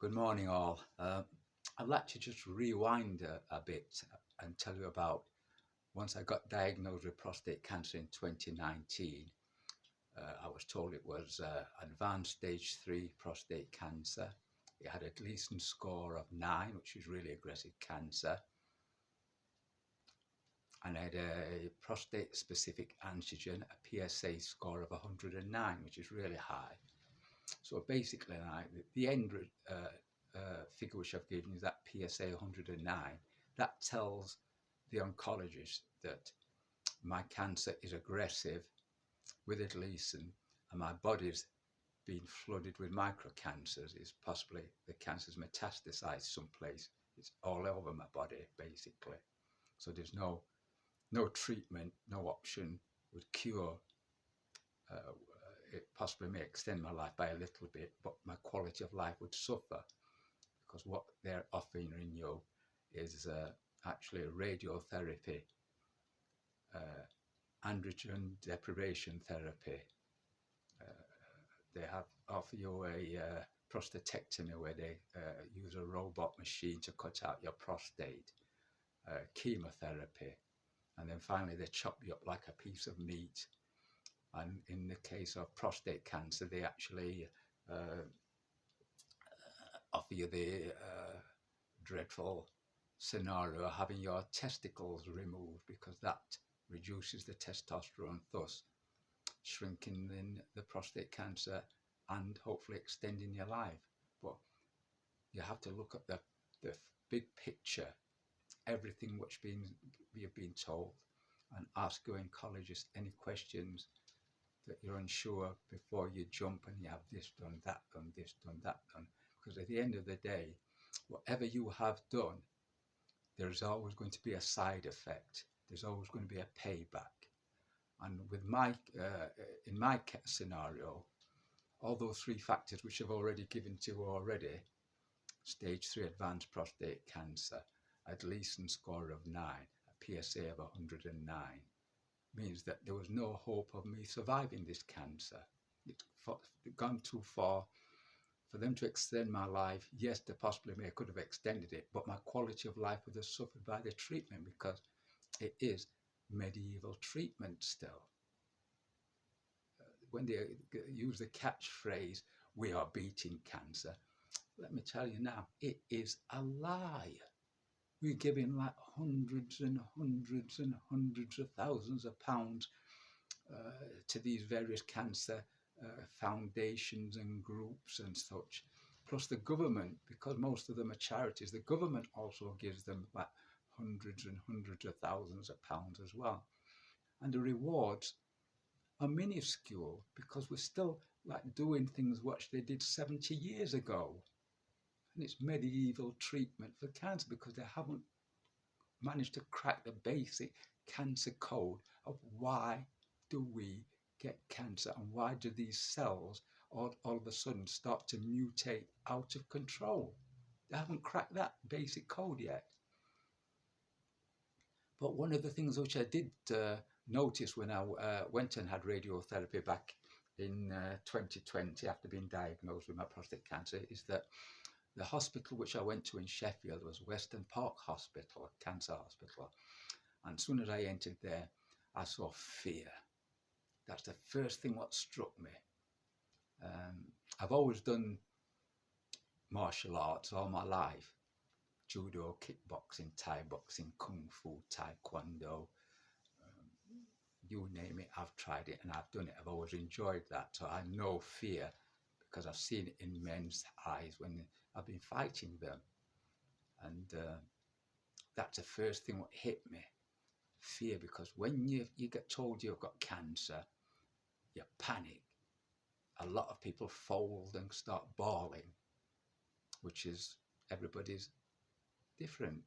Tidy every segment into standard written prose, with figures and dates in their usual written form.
Good morning, all. I'd like to just rewind a bit and tell you about once I got diagnosed with prostate cancer in 2019. I was told it was advanced stage 3 prostate cancer. It had a Gleason score of 9, which is really aggressive cancer, and I had a prostate specific antigen, a PSA score of 109, which is really high. So basically, the end figure which I've given you, that PSA 109, that tells the oncologist that my cancer is aggressive with a Gleason and my body's been flooded with microcancers. Is possibly the cancer's metastasized someplace. It's all over my body, basically. So there's no treatment, no option would cure. It possibly may extend my life by a little bit, but my quality of life would suffer because what they're offering you is actually radiotherapy, androgen deprivation therapy. They have offer you a prostatectomy where they use a robot machine to cut out your prostate, chemotherapy, and then finally they chop you up like a piece of meat. And in the case of prostate cancer, they actually offer you the dreadful scenario of having your testicles removed because that reduces the testosterone, thus shrinking in the prostate cancer and hopefully extending your life. But you have to look at the big picture, everything which you've been told, and ask your oncologist any questions that you're unsure before you jump and you have this done, that done, this done, that done. Because at the end of the day, whatever you have done, there's always going to be a side effect. There's always going to be a payback. And with in my scenario, all those three factors which I've already given to you already, stage 3 advanced prostate cancer, a Gleason score of 9, a PSA of 109, means that there was no hope of me surviving this cancer. It's gone too far for them to extend my life. Yes, they possibly could have extended it, but my quality of life would have suffered by the treatment because it is medieval treatment still. When they use the catchphrase, "we are beating cancer," let me tell you now, it is a lie. We're giving like hundreds and hundreds and hundreds of thousands of pounds to these various cancer foundations and groups and such. Plus the government, because most of them are charities, the government also gives them like hundreds and hundreds of thousands of pounds as well. And the rewards are minuscule because we're still like doing things which they did 70 years ago. And it's medieval treatment for cancer because they haven't managed to crack the basic cancer code of why do we get cancer and why do these cells all of a sudden start to mutate out of control. They haven't cracked that basic code yet. But one of the things which I did notice when I went and had radiotherapy back in 2020 after being diagnosed with my prostate cancer is that the hospital which I went to in Sheffield was Western Park Hospital, Cancer Hospital. And as soon as I entered there, I saw fear. That's the first thing what struck me. I've always done martial arts all my life. Judo, kickboxing, Thai boxing, kung fu, taekwondo, you name it, I've tried it and I've done it. I've always enjoyed that. So I know fear because I've seen it in men's eyes when I've been fighting them. And that's the first thing what hit me, fear, because when you get told you've got cancer, you panic. A lot of people fold and start bawling, which is everybody's different.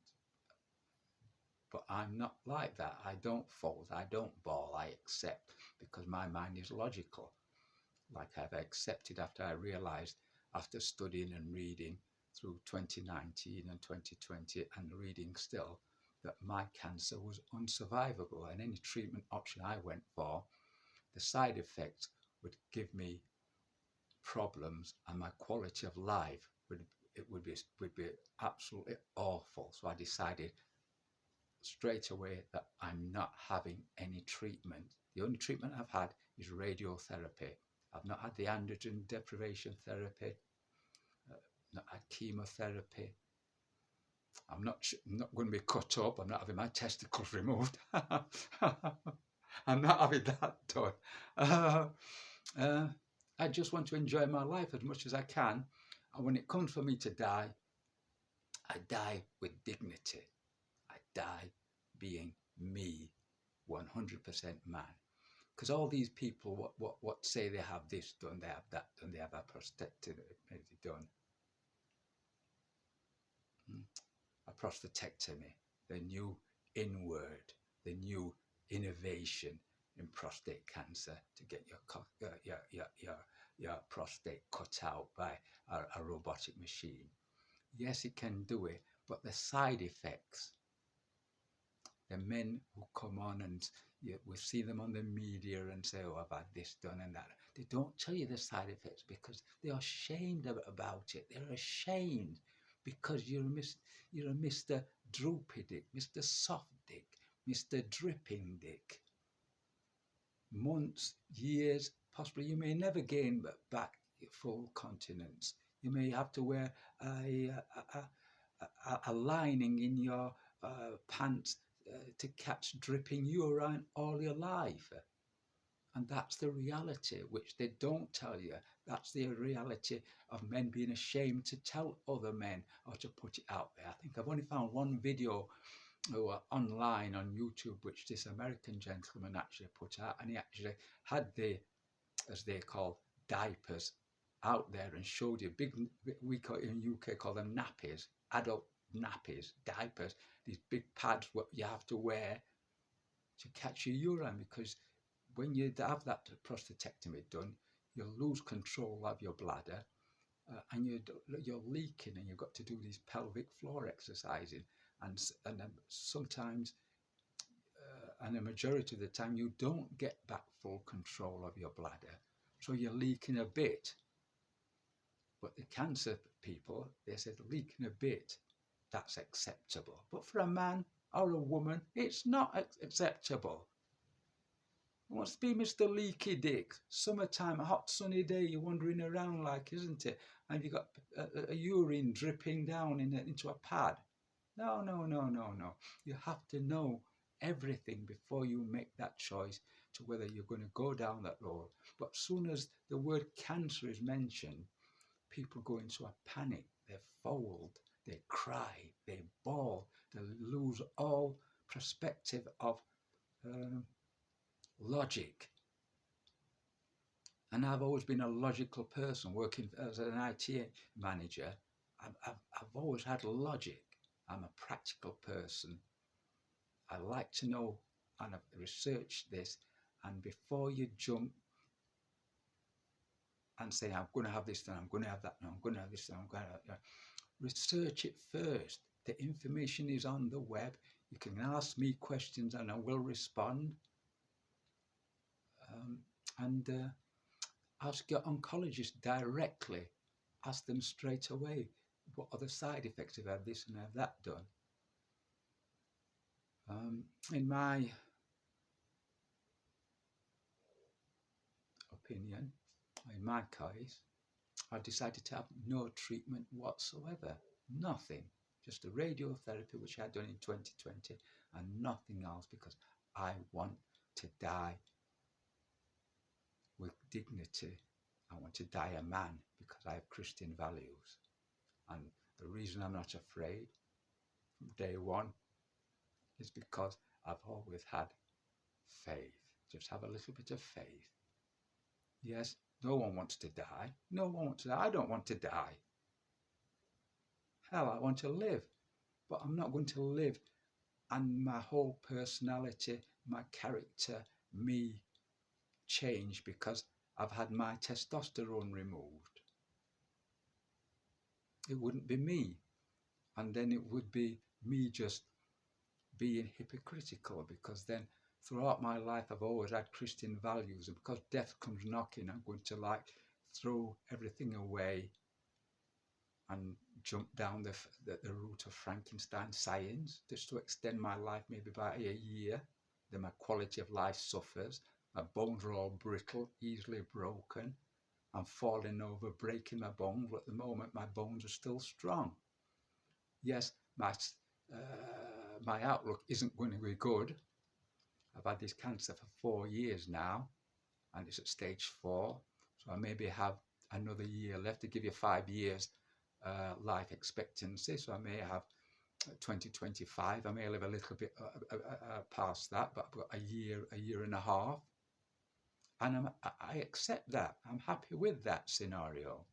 But I'm not like that. I don't fold, I don't bawl, I accept because my mind is logical. Like I've accepted after I realized, after studying and reading through 2019 and 2020 and reading still, that my cancer was unsurvivable and any treatment option I went for, the side effects would give me problems and my quality of life would it would be absolutely awful. So I decided straight away that I'm not having any treatment. The only treatment I've had is radiotherapy. I've not had the androgen deprivation therapy, not had chemotherapy. I'm not going to be cut up. I'm not having my testicles removed. I'm not having that done. I just want to enjoy my life as much as I can. And when it comes for me to die, I die with dignity. I die being me, 100% man. Because all these people, what say they have this done, they have that done, they have a prostate done. A prostatectomy, the new inward, the new innovation in prostate cancer to get your prostate cut out by a robotic machine. Yes, it can do it, but the side effects, the men who come on and we see them on the media and say, oh, I've had this done and that. They don't tell you the side effects because they are ashamed about it. They're ashamed because you're a Mr. Droopy Dick, Mr. Soft Dick, Mr. Dripping Dick. Months, years, possibly you may never gain back full continence. You may have to wear a lining in your pants to catch dripping urine all your life. And that's the reality, which they don't tell you. That's the reality of men being ashamed to tell other men or to put it out there. I think I've only found one video online on YouTube, which this American gentleman actually put out, and he actually had the, as they call, diapers out there and showed you big, we call it in UK call them nappies, adult nappies, diapers, these big pads what you have to wear to catch your urine, because when you have that prostatectomy done, you'll lose control of your bladder and you're leaking, and you've got to do these pelvic floor exercising, and sometimes and the majority of the time you don't get back full control of your bladder, so you're leaking a bit. But the cancer people, they said leaking a bit, that's acceptable. But for a man or a woman, it's not acceptable. It wants to be Mr. Leaky Dick. Summertime, a hot sunny day, you're wandering around like, isn't it? And you've got a urine dripping down into a pad. No. You have to know everything before you make that choice to whether you're going to go down that road. But as soon as the word cancer is mentioned, people go into a panic. They fold, they cry, they bawl, they lose all perspective of logic. And I've always been a logical person, working as an IT manager. I've always had logic. I'm a practical person. I like to know, and I've researched this, and before you jump and say, I'm going to have this done, I'm going to have that, no, I'm going to have this done, I'm going to have that, research it first. The information is on the web. You can ask me questions and I will respond. Ask your oncologist directly. Ask them straight away, what are the side effects if I have this and I have that done? In my opinion, in my case, I decided to have no treatment whatsoever. Nothing. Just a radiotherapy, which I had done in 2020, and nothing else, because I want to die with dignity. I want to die a man because I have Christian values. And the reason I'm not afraid from day one is because I've always had faith. Just have a little bit of faith. Yes, no one wants to die. No one wants to die. I don't want to die. Hell, I want to live. But I'm not going to live and my whole personality, my character, me change because I've had my testosterone removed. It wouldn't be me. And then it would be me just being hypocritical, because then throughout my life I've always had Christian values, and because death comes knocking, I'm going to throw everything away and jump down the route of Frankenstein science just to extend my life maybe by a year. Then my quality of life suffers. My bones are all brittle, easily broken. I'm falling over, breaking my bones, but at the moment my bones are still strong. Yes, my outlook isn't going to be good. I've had this cancer for 4 years now, and it's at stage 4. So I maybe have another year left. To give you 5 years life expectancy. So I may have 2025. I may live a little bit past that, but I've got a year and a half. And I accept that. I'm happy with that scenario,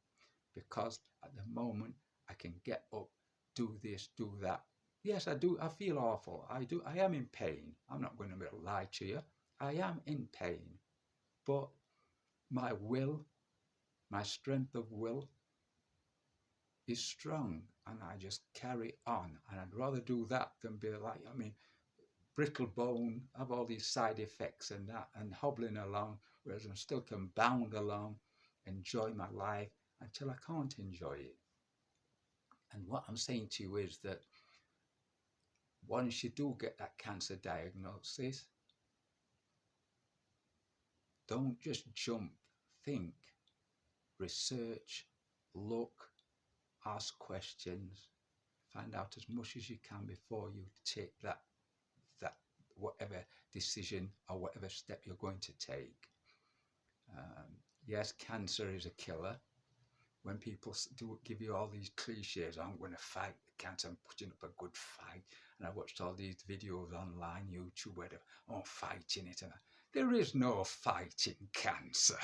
because at the moment I can get up, do this, do that. Yes, I do. I feel awful. I do. I am in pain. I'm not going to lie to you. I am in pain. But my will, my strength of will is strong, and I just carry on. And I'd rather do that than be like, brittle bone, have all these side effects and that, and hobbling along, whereas I still can bound along, enjoy my life until I can't enjoy it. And what I'm saying to you is that once you do get that cancer diagnosis, don't just jump, think, research, look, ask questions, find out as much as you can before you take that whatever decision or whatever step you're going to take. Yes, cancer is a killer. When people do give you all these cliches, I'm going to fight the cancer, I'm putting up a good fight. And I watched all these videos online, YouTube, where they're fighting it. And there is no fighting cancer.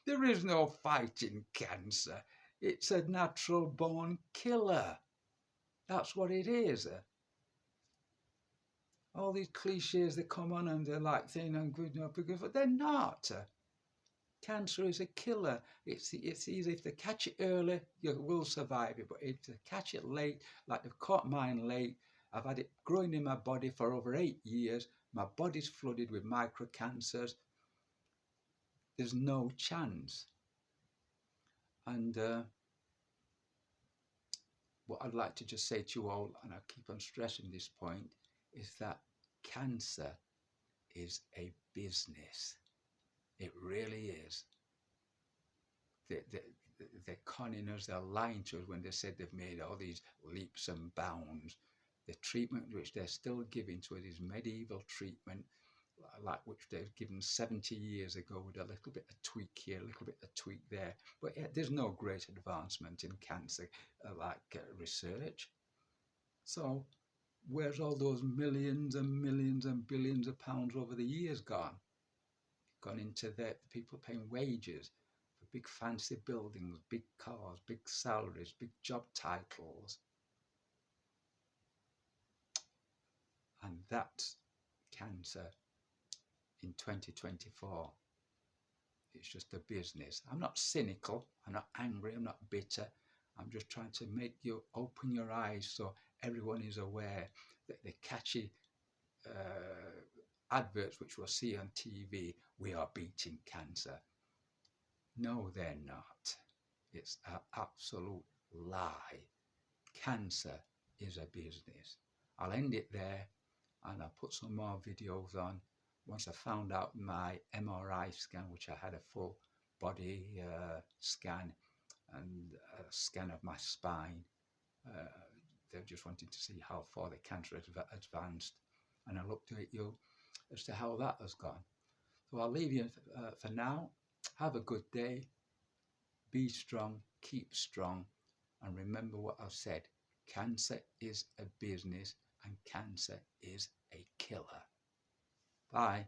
There is no fighting cancer. It's a natural born killer. That's what it is. All these cliches that come on and they're like thin and good enough, but they're not. Cancer is a killer. It's easy. If they catch it early, you will survive it. But if they catch it late, like they've caught mine late, I've had it growing in my body for over 8 years. My body's flooded with microcancers. There's no chance. And what I'd like to just say to you all, and I keep on stressing this point, is that cancer is a business. It really is. They're conning us, they're lying to us when they said they've made all these leaps and bounds. The treatment which they're still giving to us is medieval treatment, like which they've given 70 years ago, with a little bit of tweak here, a little bit of tweak there. But there's no great advancement in cancer research. So where's all those millions and millions and billions of pounds over the years gone? Gone into the people paying wages for big fancy buildings, big cars, big salaries, big job titles. And that's cancer in 2024. It's just a business. I'm not cynical, I'm not angry, I'm not bitter. I'm just trying to make you open your eyes so everyone is aware that the catchy adverts which we'll see on TV, we are beating cancer. No, they're not. It's an absolute lie. Cancer is a business. I'll end it there, and I'll put some more videos on once I found out my MRI scan, which I had a full body scan and a scan of my spine. They're just wanting to see how far the cancer has advanced, and I looked at you as to how that has gone. So I'll leave you for now. Have a good day. Be strong, keep strong, and remember what I've said. Cancer is a business, and cancer is a killer. Bye.